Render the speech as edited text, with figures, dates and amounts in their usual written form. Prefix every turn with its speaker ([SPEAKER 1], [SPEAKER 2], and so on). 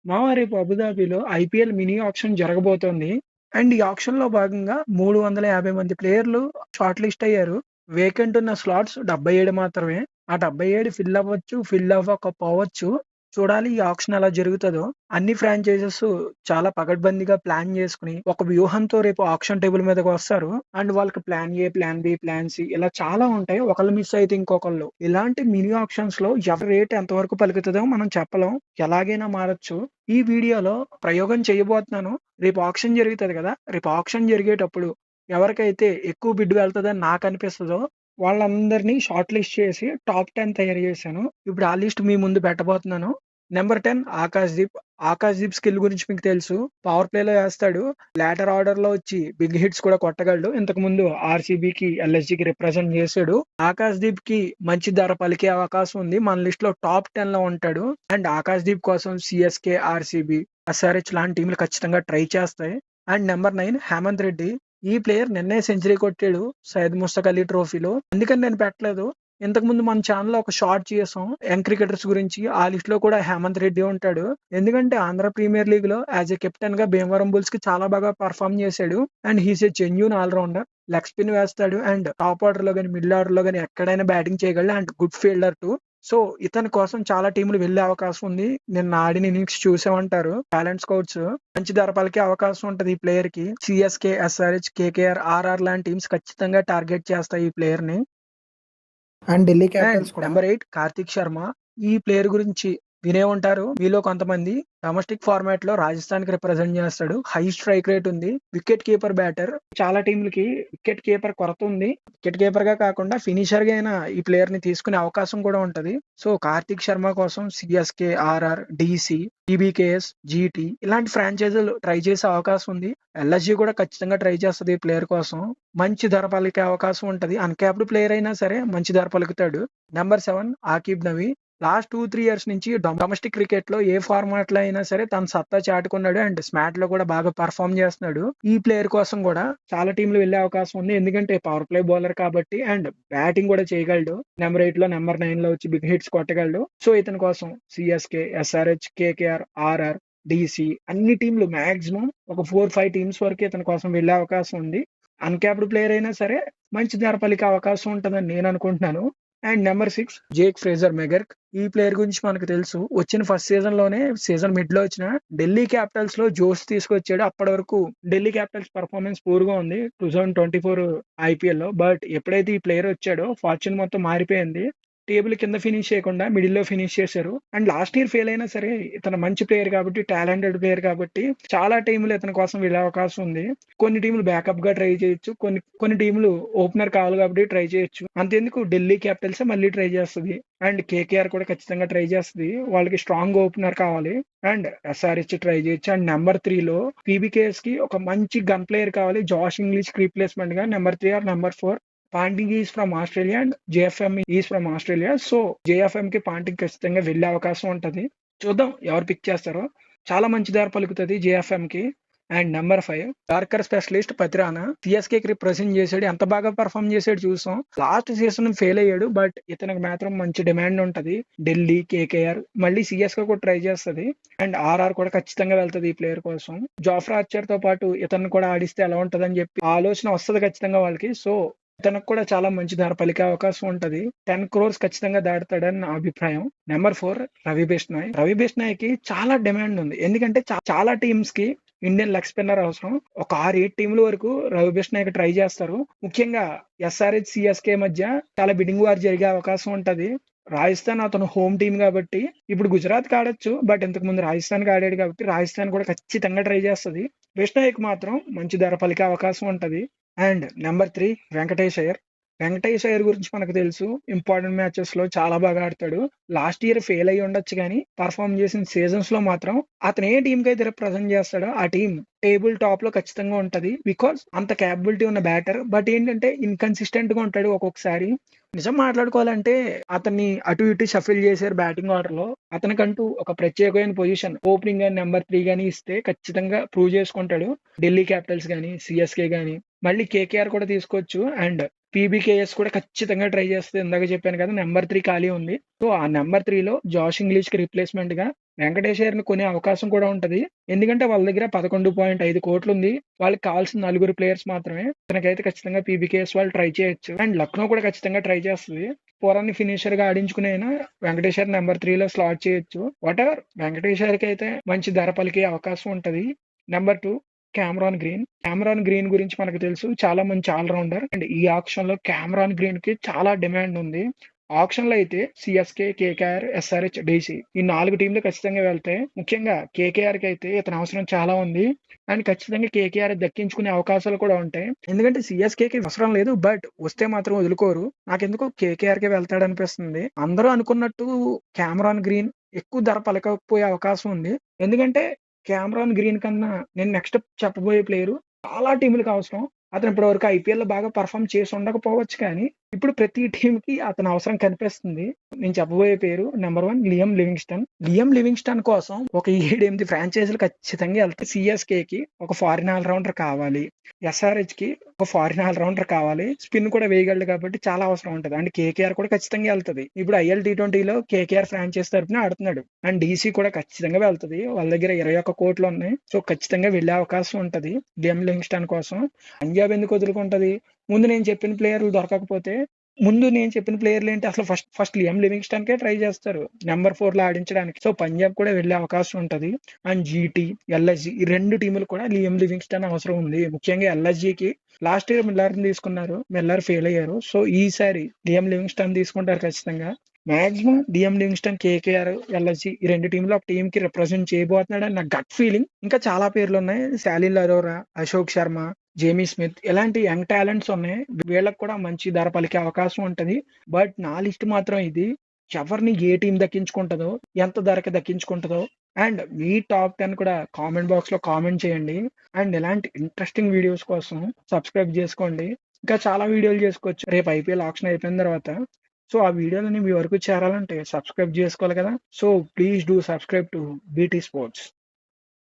[SPEAKER 1] మామ రేపు అబుదాబిలో IPL mini auction జరగబోతోంది. అండ్ ఈ ఆక్షన్‌లో భాగంగా 350 మంది ప్లేయర్లు షార్ట్ లిస్ట్ అయ్యారు. వేకెంట్ ఉన్న స్లాట్స్ 77 మాత్రమే. ఆ 77 ఫిల్ అవ్వచ్చు, ఫిల్ అవ్వకపోవచ్చు. చూడాలి ఈ ఆక్షన్ ఎలా జరుగుతదో. అన్ని ఫ్రాంచైజెస్ చాలా పకడ్బందీగా ప్లాన్ చేసుకొని, ఒక వ్యూహంతో రేపు ఆక్షన్ టేబుల్ మీదకొస్తారు. అండ్ వాళ్ళకి plan A, plan B, plan C ఇలా చాలా ఉంటాయి. ఒకళ్ళు మిస్ అయితే ఇంకొకళ్ళు. ఇలాంటి మినీ ఆక్షన్స్‌లో ఎవరి రేట్ ఎంతవరకు పలుకుతదో మనం చెప్పలేం. ఎలాగైనా మారొచ్చు. ఈ వీడియోలో ప్రయోగం చేయబోతున్నాను. రేపు ఆక్షన్ జరుగుతది కదా! రేపు ఆక్షన్ జరిగేటప్పుడు ఎవరికైతే ఎక్కువ బిడ్ వెళ్తదని నాకనిపిస్తదో వాళ్ళందరిని షార్ట్ లిస్ట్ చేసి టాప్ 10 తయారు చేశాను. ఇప్పుడు ఆ లిస్ట్ మీ ముందు పెట్టబోతున్నాను. నంబర్ 10 ఆకాష్‌దీప్. ఆకాష్‌దీప్ స్కిల్ గురించి మీకు తెలుసు. పవర్ ప్లేలో ఏస్తాడు. లేటర్ ఆర్డర్‌లో వచ్చి బిగ్ హిట్స్ కూడా కొట్టగలడు. ఇంతకుముందు ఆర్‌సీబీకి, ఎల్ఎస్‌జీకి రిప్రజెంట్ చేసాడు. ఆకాష్‌దీప్‌కి మంచి ధర పలికే అవకాశం ఉంది. మన లిస్ట్‌లో టాప్ 10లో ఉంటాడు. అండ్ ఆకాష్‌దీప్ కోసం సీఎస్‌కే, ఆర్‌సీబీ, ఎస్ఆర్‌హెచ్ లాంటి టీమ్‌లు ఖచ్చితంగా ట్రై చేస్తాయి. And number 9 Hemanth Reddy. ఈ ప్లేయర్ నిన్నే సెంచరీ కొట్టాడు సయ్యద్ ముస్తక్ అలీ ట్రోఫీలో. అందుకని నేను పెట్టలేదు. ఇంతకుముందు మన ఛానెల్‌లో ఒక షార్ట్ చేసాం యంగ్ క్రికెటర్స్ గురించి. ఆ లిస్ట్‌లో కూడా హేమంత్ రెడ్డి ఉంటాడు. ఎందుకంటే ఆంధ్ర ప్రీమియర్ లీగ్‌లో యాస్ ఎ కెప్టెన్‌గా భీమవరం బుల్స్‌కి చాలా బాగా పెర్ఫార్మ్ చేశాడు. And he is a genuine all rounder. Leg spin వేస్తాడు. అండ్ టాప్ ఆర్డర్‌లో గాని, మిడిల్ ఆర్డర్‌లో గాని ఎక్కడైనా బ్యాటింగ్ చేయగలడు. And good fielder two. So, ఇతని కోసం చాలా టీమ్‌లు వెళ్ళే అవకాశం ఉంది. నిన్న ఆడిన ఇన్నింగ్స్ చూసామంటారు టాలెంట్ స్కౌట్స్. మంచి ధర పలికే అవకాశం ఉంటది ఈ ప్లేయర్‌కి. సీఎస్‌కే, ఎస్ఆర్‌హెచ్, కేకేఆర్, ఆర్ఆర్ లాంటి టీమ్స్ ఖచ్చితంగా టార్గెట్ చేస్తాయి ఈ ప్లేయర్‌ని.
[SPEAKER 2] అండ్ ఢిల్లీ
[SPEAKER 1] అండ్
[SPEAKER 2] క్యాపిటల్స్ కూడా.
[SPEAKER 1] నెంబర్ 8 కార్తిక్ శర్మ. ఈ ప్లేయర్ గురించి వినే ఉంటారు మీలో కొంతమంది. డొమెస్టిక్ ఫార్మాట్ లో రాజస్థాన్ కి రిప్రజెంట్ చేస్తాడు. హై స్ట్రైక్ రేట్ ఉంది. Wicket keeper batter. చాలా టీంలకి వికెట్ కీపర్ కొరత ఉంది. వికెట్ కీపర్ గా కాకుండా ఫినిషర్ గా అయినా ఈ ప్లేయర్ ని తీసుకునే అవకాశం కూడా ఉంటది. సో కార్తిక్ శర్మ కోసం సిఎస్కే, ఆర్ఆర్, డిసి, టీబీకేఎస్, జీటీ ఇలాంటి ఫ్రాంచైజీలు ట్రై చేసే అవకాశం ఉంది. ఎల్ఎస్జీ కూడా ఖచ్చితంగా ట్రై చేస్తది ఈ ప్లేయర్ కోసం. మంచి ధర పలికే అవకాశం ఉంటది. అన్‌క్యాప్డ్ ప్లేయర్ అయినా సరే మంచి ధర పలుకుతాడు. నంబర్ 7 ఆకిబ్ నవి. లాస్ట్ 2, 3 ఇయర్స్ నుంచి డొమెస్టిక్ క్రికెట్‌లో ఏ ఫార్మాట్‌లో అయినా సరే తన సత్తా చాటుకున్నాడు. అండ్ స్మాట్‌లో కూడా బాగా పెర్ఫార్మ్ చేస్తున్నాడు. ఈ ప్లేయర్ కోసం కూడా చాలా టీమ్‌లు వెళ్ళే అవకాశం ఉంది. ఎందుకంటే పవర్ ప్లే బౌలర్ కాబట్టి అండ్ బ్యాటింగ్ కూడా చేయగలడు. నంబర్ 8లో, నంబర్ 9లో వచ్చి బిగ్ హిట్స్ కొట్టగలడు. సో ఇతని కోసం CSK, SRH, KKR, RR, DC అన్ని టీమ్‌లు మాక్సిమం ఒక 4, 5 టీమ్స్ వరకు ఇతని కోసం వెళ్ళే అవకాశం ఉంది. అన్‌క్యాప్డ్ ప్లేయర్ అయినా సరే మంచి ధర పలికే అవకాశం ఉంటదని నేను అనుకుంటున్నాను. And number 6 Jake Fraser McGurk. ఈ ప్లేయర్ గురించి మనకు తెలుసు. వచ్చిన ఫస్ట్ సీజన్‌లోనే సీజన్ మిడ్‌లో వచ్చిన ఢిల్లీ క్యాపిటల్స్‌లో జోష్ తీసుకొచ్చాడు. అప్పటి వరకు ఢిల్లీ క్యాపిటల్స్ పెర్ఫార్మెన్స్ పూర్‌గా ఉంది 2024 ఐపీఎల్‌లో. బట్ ఎప్పుడైతే ఈ ప్లేయర్ వచ్చాడో ఫార్చ్యూన్ మొత్తం మారిపోయింది. టేబుల్ కింద ఫినిష్ చేయకుండా మిడిల్‌లో ఫినిష్ చేశారు. అండ్ లాస్ట్ ఇయర్ ఫెయిల్ అయినా సరే ఇతను మంచి ప్లేయర్ కాబట్టి, టాలెంటెడ్ ప్లేయర్ కాబట్టి చాలా టీమ్‌లు ఇతని కోసం వెళ్ళే అవకాశం ఉంది. కొన్ని టీమ్‌లు బ్యాకప్‌గా ట్రై చేయొచ్చు. కొన్ని టీమ్‌లు ఓపెనర్ కావాలి కాబట్టి ట్రై చేయొచ్చు. అంతెందుకు ఢిల్లీ క్యాపిటల్సే మళ్ళీ ట్రై చేస్తది. అండ్ కేకేఆర్ కూడా ఖచ్చితంగా ట్రై చేస్తది. వాళ్ళకి స్ట్రాంగ్ ఓపెనర్ కావాలి. అండ్ ఎస్ఆర్‌హెచ్ ట్రై చేయొచ్చు. అండ్ నంబర్ 3లో పీబీకేఎస్‌కి ఒక మంచి గన్ ప్లేయర్ కావాలి. జాష్ ఇంగ్లీష్‌కి రీప్లేస్‌మెంట్‌గా number 3 or number 4 Ponting is from Australia and JFM is from Australia. So జేఎఫ్ఎంకి పాంటింగ్ ఖచ్చితంగా వెళ్ళే అవకాశం ఉంటది. చూద్దాం ఎవరు పిక్ చేస్తారో. చాలా మంచి ధర పలుకుతది జేఎఫ్ఎంకి. అండ్ నంబర్ 5 డార్కర్ స్పెషలిస్ట్ పతిరానా. సిఎస్కేకి రిప్రజెంట్ చేశాడు. ఎంత బాగా పెర్ఫార్మ్ చేశాడు చూసాం. లాస్ట్ సీజన్ ఫెయిల్ అయ్యాడు. బట్ ఇతనికి మాత్రం మంచి డిమాండ్ ఉంటది. ఢిల్లీ, కేకేఆర్ మళ్ళీ సిఎస్కే కూడా ట్రై చేస్తది. అండ్ ఆర్ఆర్ కూడా ఖచ్చితంగా వెళ్తది ఈ ప్లేయర్ కోసం. జాఫ్రా ఆర్చర్ తో పాటు ఇతన్ని కూడా ఆడిస్తే ఎలా ఉంటదని చెప్పి ఆలోచన వస్తది ఖచ్చితంగా వాళ్ళకి. సో ఇతనికి కూడా చాలా మంచి ధర పలికే అవకాశం ఉంటది. 10 crores ఖచ్చితంగా దాటుతాడని నా అభిప్రాయం. నెంబర్ 4 రవి బిష్నాయ్. రవి బిష్నాయ్‌కి చాలా డిమాండ్ ఉంది. ఎందుకంటే చాలా టీమ్స్‌కి ఇండియన్ లెగ్ స్పిన్నర్ అవసరం. ఒక 6, 7 టీమ్‌ల వరకు రవి బిష్నాయ్‌కి ట్రై చేస్తారు. ముఖ్యంగా ఎస్ఆర్‌హెచ్, సీఎస్‌కే మధ్య చాలా బిడ్డింగ్ వార్ జరిగే అవకాశం ఉంటది. రాజస్థాన్ అతను హోమ్ టీమ్ కాబట్టి ఇప్పుడు గుజరాత్‌కి ఆడొచ్చు. బట్ ఇంతకుముందు రాజస్థాన్‌కి ఆడాడు కాబట్టి రాజస్థాన్ కూడా ఖచ్చితంగా ట్రై చేస్తది. బిష్నాయ్‌కి మాత్రం మంచి ధర పలికే అవకాశం ఉంటది. And number 3 Venkatesh Iyer. వెంకటేష్ అయ్యర్ గురించి మనకు తెలుసు. ఇంపార్టెంట్ మ్యాచెస్‌లో చాలా బాగా ఆడతాడు. లాస్ట్ ఇయర్ ఫెయిల్ అయ్యి ఉండొచ్చు గానీ, పెర్ఫార్మ్ చేసిన సీజన్స్‌లో మాత్రం అతను ఏ టీమ్‌కైతే రిప్రజెంట్ చేస్తాడో ఆ టీమ్ టేబుల్ టాప్‌లో ఖచ్చితంగా ఉంటది. బికాజ్ అంత కేపబిలిటీ ఉన్న బ్యాటర్. బట్ ఏంటంటే ఇన్‌కన్సిస్టెంట్‌గా ఉంటాడు ఒక్కొక్కసారి. నిజం మాట్లాడుకోవాలంటే అతన్ని అటు ఇటు షఫిల్ చేశారు బ్యాటింగ్ ఆర్డర్‌లో. అతనికంటూ ఒక ప్రత్యేకమైన పొజిషన్ ఓపెనింగ్ గాని, నంబర్ 3 గాని ఇస్తే ఖచ్చితంగా ప్రూవ్ చేసుకుంటాడు. ఢిల్లీ క్యాపిటల్స్ గాని, సీఎస్‌కే గాని మళ్ళీ కేకేఆర్ కూడా తీసుకోవచ్చు. అండ్ పీబీకేఎస్ కూడా ఖచ్చితంగా ట్రై చేస్తది. ఇందాక చెప్పాను కదా! నంబర్ 3 ఖాళీ ఉంది. సో, ఆ నంబర్ 3లో జాష్ ఇంగ్లీష్‌కి రిప్లేస్‌మెంట్‌గా వెంకటేష్ అయ్యర్‌ని కొనే అవకాశం కూడా ఉంటది. ఎందుకంటే వాళ్ళ దగ్గర 11.5 కోట్లుంది. వాళ్ళకి కావాల్సిన నలుగురు ప్లేయర్స్ మాత్రమే. తనకైతే ఖచ్చితంగా పీబీకేఎస్ వాళ్ళు ట్రై చేయొచ్చు. అండ్ లక్నో కూడా ఖచ్చితంగా ట్రై చేస్తది. పోరాన్ని ఫినిషర్‌గా ఆడించుకుని అయినా వెంకటేష్ అయ్యర్ నంబర్ 3లో స్లాట్ చేయొచ్చు. వాటెవర్ వెంకటేష్ అయ్యర్‌కైతే మంచి ధర పలికే అవకాశం ఉంటది. Number 2 Cameron green. Cameron green గురించి మనకు తెలుసు. చాలా మంచి ఆల్ రౌండర్. అండ్ ఈ ఆక్షన్‌లో కామెరాన్ గ్రీన్‌కి చాలా డిమాండ్ ఉంది. ఆక్షన్‌లో అయితే సీఎస్‌కే, కేకేఆర్, ఎస్ఆర్‌హెచ్, డీసీ ఈ 4 టీమ్‌లు ఖచ్చితంగా వెళ్తాయి. ముఖ్యంగా కేకేఆర్‌కి అయితే ఇతని అవసరం చాలా ఉంది. అండ్ ఖచ్చితంగా కేకేఆర్ దక్కించుకునే అవకాశాలు కూడా ఉంటాయి. ఎందుకంటే సీఎస్‌కేకి అవసరం లేదు. బట్ వస్తే మాత్రం వదులుకోరు. నాకెందుకో కేకేఆర్‌కే వెళ్తాడనిపిస్తుంది. అందరూ అనుకున్నట్టు కామెరాన్ గ్రీన్ ఎక్కువ ధర పలకకపోయే అవకాశం ఉంది. ఎందుకంటే కామెరాన్ గ్రీన్ కన్నా నేను నెక్స్ట్ చెప్పబోయే ప్లేయరు చాలా టీములకి అవసరం. అతను ఇప్పటివరకు ఐపీఎల్‌లో బాగా పెర్ఫార్మ్ చేసి ఉండకపోవచ్చు కానీ, ఇప్పుడు ప్రతి టీమ్‌కి అతని అవసరం కనిపిస్తుంది. నేను చెప్పబోయే పేరు number 1 Liam Livingstone. Liam Livingstone కోసం ఒక 7, 8 ఫ్రాంచైజీలు ఖచ్చితంగా ఎళ్తాయి. సీఎస్‌కేకి ఒక ఫారిన్ ఆల్ రౌండర్ కావాలి. ఎస్ఆర్‌హెచ్‌కి ఒక ఫారిన్ ఆల్ రౌండర్ కావాలి. స్పిన్ కూడా వేయగలడు కాబట్టి చాలా అవసరం ఉంటది. అండ్ కేకేఆర్ కూడా ఖచ్చితంగా ఎళ్తది. ఇప్పుడు ఐఎల్ టీ20లో కేకేఆర్ ఫ్రాంచైజ్ తరపున ఆడుతున్నాడు. అండ్ డీసీ కూడా ఖచ్చితంగా వెళ్తది. వాళ్ళ దగ్గర 21 కోట్లు ఉన్నాయి. సో ఖచ్చితంగా వెళ్ళే అవకాశం ఉంటది. లియం లివింగ్‌స్టన్ కోసం. పంజాబ్ ఎందుకు వదులుకుంటది? ముందు నేను చెప్పిన ప్లేయర్లు దొరకకపోతే ముందు నేను చెప్పిన ప్లేయర్లేంటి అసలు ఫస్ట్ లియం లివింగ్‌స్టన్‌కే ట్రై చేస్తారు. నంబర్ 4లో ఆడించడానికి. సో పంజాబ్ కూడా వెళ్ళే అవకాశం ఉంటది. అండ్ జీటీ, ఎల్ఎస్‌జీ ఈ 2 టీములు కూడా లియం లివింగ్‌స్టన్ అవసరం ఉంది. ముఖ్యంగా ఎల్ఎస్‌జీకి లాస్ట్ ఇయర్ మిల్లర్‌ని తీసుకున్నారు. మిల్లర్ ఫెయిల్ అయ్యారు. సో ఈసారి లియం లివింగ్‌స్టన్ తీసుకుంటారు ఖచ్చితంగా. Maximum Liam Livingstone, KKR, LSG ఈ 2 టీమ్‌లో ఒక టీమ్‌కి రిప్రజెంట్ చేయబోతున్నాడని నా గట్ ఫీలింగ్. ఇంకా చాలా పేర్లున్నాయి. శాలిన్ అరోరా, అశోక్ శర్మ, జేమీ స్మిత్ ఇలాంటి యంగ్ టాలెంట్స్ ఉన్నాయి. వీళ్ళకి కూడా మంచి ధర పలికే అవకాశం ఉంటది. బట్ నా లిస్ట్ మాత్రం ఇది. ఎవరిని ఏ టీం దక్కించుకుంటదో, ఎంత ధరకి దక్కించుకుంటదో అండ్ మీ టాప్ 10 కూడా కామెంట్ బాక్స్‌లో కామెంట్ చేయండి. అండ్ ఇలాంటి ఇంట్రెస్టింగ్ వీడియోస్ కోసం సబ్స్క్రైబ్ చేసుకోండి. ఇంకా చాలా వీడియోలు చేసుకోవచ్చు. రేపు ఐపీఎల్ ఆక్షన్ అయిపోయిన తర్వాత. సో ఆ వీడియోలన్నీ మీ వరకు చేరాలంటే సబ్స్క్రైబ్ చేసుకోవాలి కదా! So please do subscribe to BT sports.